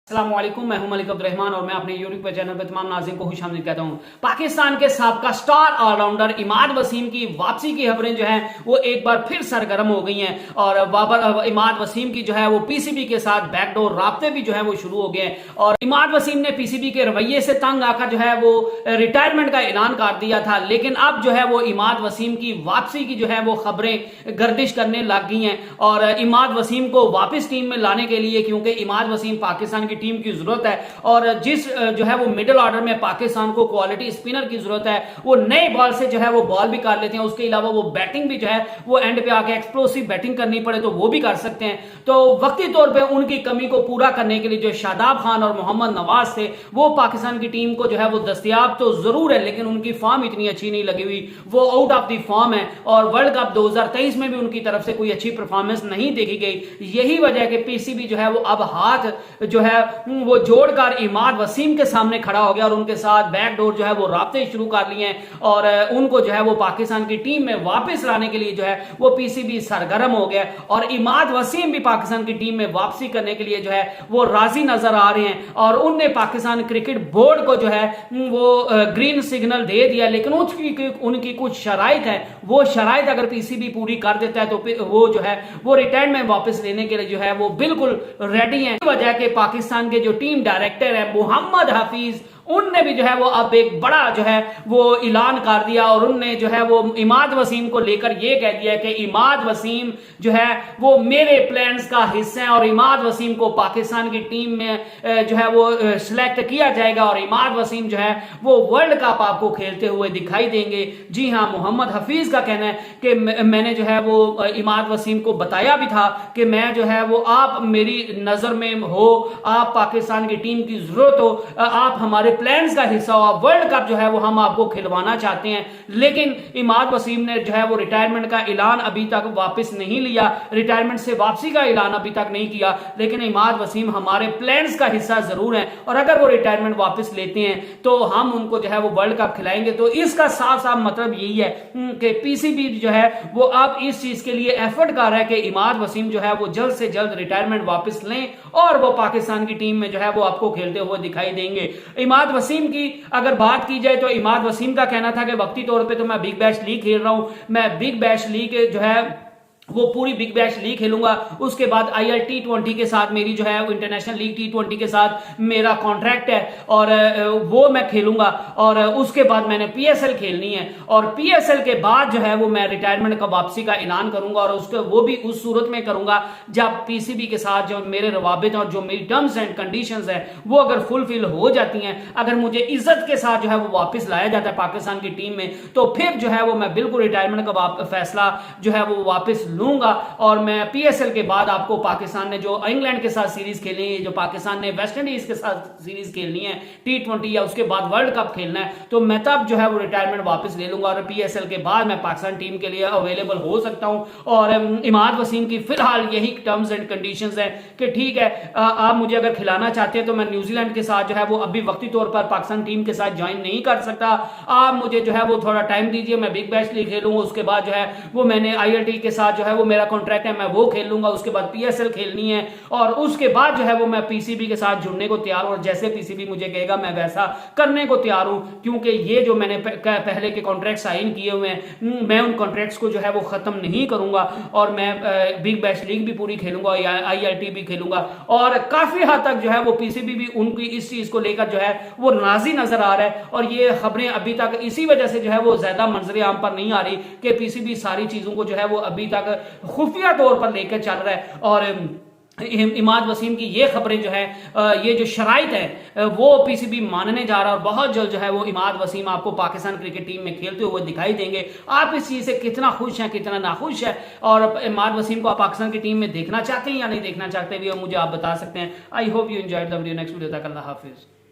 अस्सलामुअलैकुम, मैं हूं मलिक अब्दुर्रहमान और मैं अपने यूट्यूब चैनल पर तमाम नाज़रीन को खुशामदीद कहता हूं। पाकिस्तान के साबका स्टार ऑलराउंडर इमाद वसीम की वापसी की खबरें जो हैं वो एक बार फिर सरगर्म हो गई हैं और इमाद वसीम की जो है वो पीसीबी के साथ बैकडोर राब्ते भी जो है वो शुरू हो गए हैं। और इमाद वसीम ने पीसीबी के रवैये से तंग आकर जो है वो रिटायरमेंट का ऐलान कर दिया था, लेकिन अब जो है वो इमाद वसीम की वापसी की जो है वो खबरें गर्दिश करने लग गई हैं और इमाद वसीम को वापस टीम में लाने के लिए, क्योंकि इमाद वसीम पाकिस्तान टीम की जरूरत है और जिस जो है वो मिडिल ऑर्डर में पाकिस्तान को क्वालिटी स्पिनर की जरूरत है, वो नए बॉल से जो है वो बॉल भी कर लेते हैं। उसके अलावा वो बैटिंग भी जो है वो एंड पे आके एक्सप्लोसिव बैटिंग करनी पड़े तो वो भी कर सकते हैं। तो वक्ती तौर पे उनकी कमी को पूरा करने के लिए जो शादाब खान और मोहम्मद नवाज थे वो पाकिस्तान की टीम को जो है वो दस्तयाब तो जरूर है, लेकिन उनकी फॉर्म इतनी अच्छी नहीं लगी हुई, वो आउट ऑफ द फॉर्म है और वर्ल्ड कप 2023 में भी उनकी तरफ से कोई अच्छी परफॉर्मेंस नहीं देखी गई। यही वजह है कि पीसीबी जो है वो अब हाथ जो है वो जोड़कर इमाद वसीम के सामने खड़ा हो गया और उनके साथ बैकडोर जो है वो राब्ते शुरू कर लिए हैं और उनको जो है वो पाकिस्तान की टीम में वापस लाने के लिए जो है वो पीसीबी सरगर्म हो गया और इमाद वसीम भी पाकिस्तान की टीम में वापसी करने के लिए जो है वो राजी नजर आ रहे हैं और उनने पाकिस्तान क्रिकेट बोर्ड को जो है वो ग्रीन सिग्नल दे दिया, लेकिन उनकी कुछ शराइत है। वो शराइत अगर पीसीबी पूरी कर देता है तो वो जो है वो रिटायरमेंट वापस लेने के लिए जो है वो बिल्कुल रेडी है। वजह के पाकिस्तान के जो टीम डायरेक्टर है मोहम्मद हफीज, उनने भी जो है वो अब एक बड़ा जो है वो ऐलान कर दिया और उनने जो है वो इमाद वसीम को लेकर ये कह दिया कि इमाद वसीम जो है वो मेरे प्लान्स का हिस्सा है और इमाद वसीम को पाकिस्तान की टीम में जो है वो सिलेक्ट किया जाएगा और इमाद वसीम जो है वो वर्ल्ड कप आपको खेलते हुए दिखाई देंगे। जी हाँ, मोहम्मद हफीज का कहना है कि मैंने जो है वो इमाद वसीम को बताया भी था कि मैं जो है वो आप मेरी नजर में हो, आप पाकिस्तान की टीम की जरूरत हो, आप हमारे प्लान्स का हिस्सा हो, वर्ल्ड कप जो है वो हम आपको खिलवाना चाहते हैं। लेकिन इमाद वसीम ने जो है वो रिटायरमेंट का ऐलान अभी तक वापस नहीं लिया, रिटायरमेंट से वापसी का ऐलान अभी तक नहीं किया, लेकिन इमाद वसीम हमारे प्लान्स का हिस्सा जरूर है और अगर वो रिटायरमेंट वापस लेते हैं तो हम उनको जो है वो वर्ल्ड कप खिलाएंगे। तो इसका साफ साफ मतलब यही है कि पीसीबी जो है वो अब इस चीज के लिए एफर्ट कर रहा है कि इमाद वसीम जो है वो जल्द से जल्द रिटायरमेंट वापस लें और वो पाकिस्तान की टीम में जो है वो आपको खेलते हुए दिखाई देंगे। इमाद वसीम की अगर बात की जाए तो इमाद वसीम का कहना था कि वक्ती तौर पे तो मैं बिग बैश लीग खेल रहा हूं, मैं बिग बैश लीग जो है वो पूरी बिग बैश लीग खेलूंगा, उसके बाद आईएल T20 के साथ मेरी जो है इंटरनेशनल लीग T20 के साथ मेरा कॉन्ट्रैक्ट है और वो मैं खेलूंगा और उसके बाद मैंने पीएसएल खेलनी है और पीएसएल के बाद जो है वो मैं रिटायरमेंट का वापसी का ऐलान करूंगा और उसको वो भी उस सूरत में करूंगा जब पीसीबी के साथ जो मेरे रवाबित और जो मेरी टर्म्स एंड कंडीशंस है वो अगर फुलफिल हो जाती हैं, अगर मुझे इज्जत के साथ जो है वो वापस लाया जाता है पाकिस्तान की टीम में, तो फिर जो है वो मैं बिल्कुल रिटायरमेंट का फैसला जो है वो वापस लूंगा और मैं पीएसएल के बाद आपको पाकिस्तान ने जो इंग्लैंड के साथ सीरीज खेलनी है, जो पाकिस्तान ने वेस्ट इंडीज के साथ सीरीज खेलनी है T20 या उसके बाद वर्ल्ड कप खेलना है, तो मैं तब जो है वो रिटायरमेंट वापस ले लूंगा और पीएसएल के बाद मैं पाकिस्तान टीम के लिए अवेलेबल हो सकता हूं। और इमाद वसीम की फिलहाल यही टर्म्स एंड कंडीशंस है कि ठीक है, आप मुझे अगर खिलाना चाहते हैं तो मैं न्यूजीलैंड के साथ जो है वो अभी वक्ती तौर पर पाकिस्तान टीम के साथ ज्वाइन नहीं कर सकता, आप मुझे जो है वो थोड़ा टाइम दीजिए, मैं बिग बैश लीग खेलूंगा, उसके बाद जो है वो मैंने आईएलटी के साथ जो है वो मेरा कॉन्ट्रैक्ट है, मैं वो खेल लूंगा, उसके बाद पीएसएल खेलनी है और उसके बाद जो है वो मैं पीसीबी के साथ जुड़ने को तैयार हूं और जैसे पीसीबी मुझे कहेगा मैं वैसा करने को तैयार हूं, क्योंकि ये जो मैंने पहले के कॉन्ट्रैक्ट साइन किए हुए हैं मैं उन कॉन्ट्रैक्ट्स को जो है वो खत्म नहीं करूंगा और मैं बिग बैश लीग भी पूरी खेलूंगा, आईएलटी भी खेलूंगा और काफी हद तक जो है वो पीसीबी भी उनकी इस चीज को लेकर जो है वो राजी नजर आ रहा है और ये खबरें अभी तक इसी वजह से जो है वो ज्यादा मंजर आम पर नहीं आ रही कि पीसीबी सारी चीजों को जो है वो अभी तक खुफिया तौर पर लेकर चल रहा है और इमाद वसीम की ये खबरें जो है ये जो शराइत है वो पीसीबी मानने जा रहा है और बहुत जल्द जो है वो इमाद वसीम आपको पाकिस्तान क्रिकेट टीम में खेलते हुए दिखाई देंगे। आप इस चीज से कितना खुश हैं, कितना नाखुश है और इमाद वसीम को आप पाकिस्तान की टीम में देखना चाहते हैं या नहीं देखना चाहते, भी मुझे आप बता सकते हैं। I hope you enjoyed the video. Next video तक अल्लाह हाफिज।